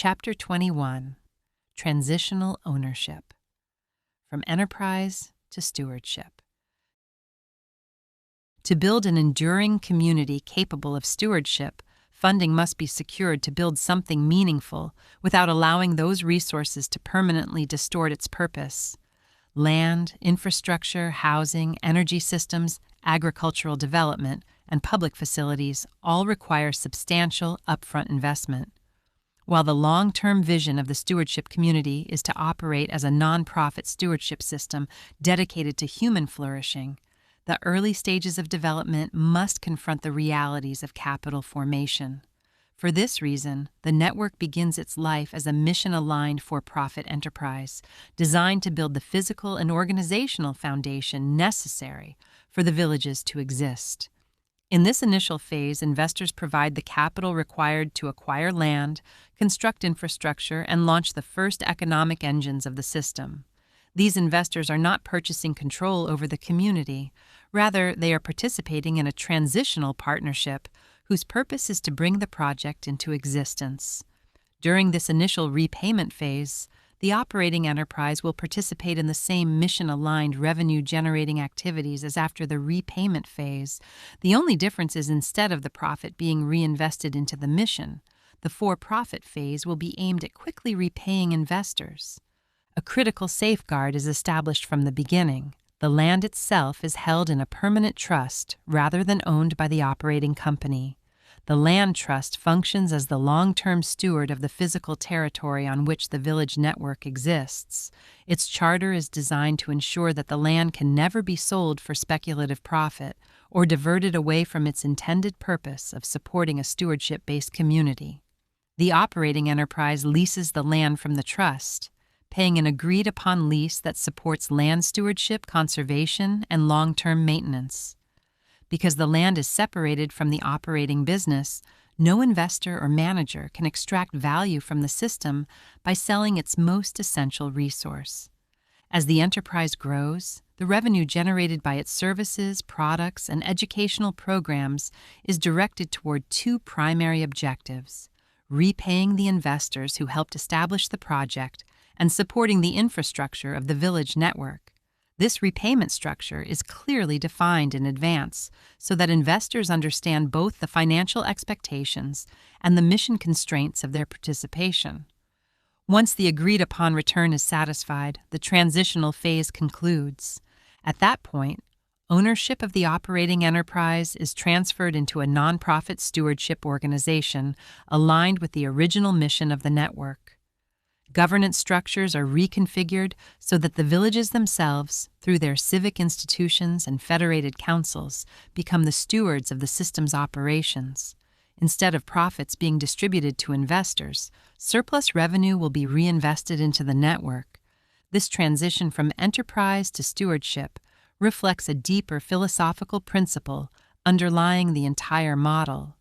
Chapter 21, Transitional Ownership, From Enterprise to Stewardship. To build an enduring community capable of stewardship, funding must be secured to build something meaningful without allowing those resources to permanently distort its purpose. Land, infrastructure, housing, energy systems, agricultural development, and public facilities all require substantial upfront investment. While the long-term vision of the stewardship community is to operate as a nonprofit stewardship system dedicated to human flourishing, the early stages of development must confront the realities of capital formation. For this reason, the network begins its life as a mission-aligned for-profit enterprise, designed to build the physical and organizational foundation necessary for the villages to exist. In this initial phase, investors provide the capital required to acquire land, construct infrastructure, and launch the first economic engines of the system. These investors are not purchasing control over the community. Rather, they are participating in a transitional partnership whose purpose is to bring the project into existence. During this initial repayment phase, the operating enterprise will participate in the same mission-aligned revenue-generating activities as after the repayment phase. The only difference is instead of the profit being reinvested into the mission, the for-profit phase will be aimed at quickly repaying investors. A critical safeguard is established from the beginning. The land itself is held in a permanent trust rather than owned by the operating company. The land trust functions as the long-term steward of the physical territory on which the village network exists. Its charter is designed to ensure that the land can never be sold for speculative profit or diverted away from its intended purpose of supporting a stewardship-based community. The operating enterprise leases the land from the trust, paying an agreed-upon lease that supports land stewardship, conservation, and long-term maintenance. Because the land is separated from the operating business, no investor or manager can extract value from the system by selling its most essential resource. As the enterprise grows, the revenue generated by its services, products, and educational programs is directed toward two primary objectives: repaying the investors who helped establish the project and supporting the infrastructure of the village network. This repayment structure is clearly defined in advance so that investors understand both the financial expectations and the mission constraints of their participation. Once the agreed-upon return is satisfied, the transitional phase concludes. At that point, ownership of the operating enterprise is transferred into a nonprofit stewardship organization aligned with the original mission of the network. Governance structures are reconfigured so that the villages themselves, through their civic institutions and federated councils, become the stewards of the system's operations. Instead of profits being distributed to investors, surplus revenue will be reinvested into the network. This transition from enterprise to stewardship reflects a deeper philosophical principle underlying the entire model.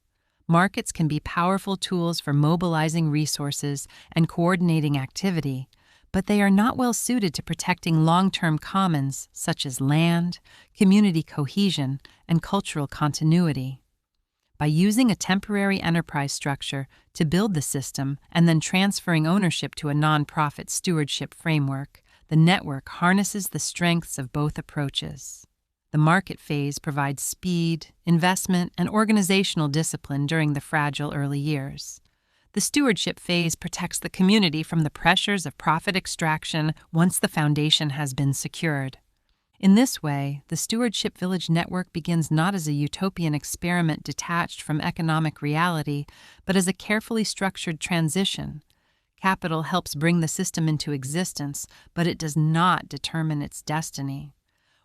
Markets can be powerful tools for mobilizing resources and coordinating activity, but they are not well suited to protecting long-term commons such as land, community cohesion, and cultural continuity. By using a temporary enterprise structure to build the system and then transferring ownership to a nonprofit stewardship framework, the network harnesses the strengths of both approaches. The market phase provides speed, investment, and organizational discipline during the fragile early years. The stewardship phase protects the community from the pressures of profit extraction once the foundation has been secured. In this way, the Stewardship Village Network begins not as a utopian experiment detached from economic reality, but as a carefully structured transition. Capital helps bring the system into existence, but it does not determine its destiny.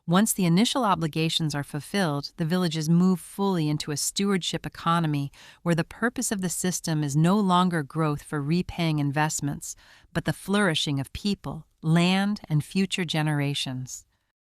Once the initial obligations are fulfilled, the villages move fully into a stewardship economy where the purpose of the system is no longer growth for repaying investments, but the flourishing of people, land, and future generations.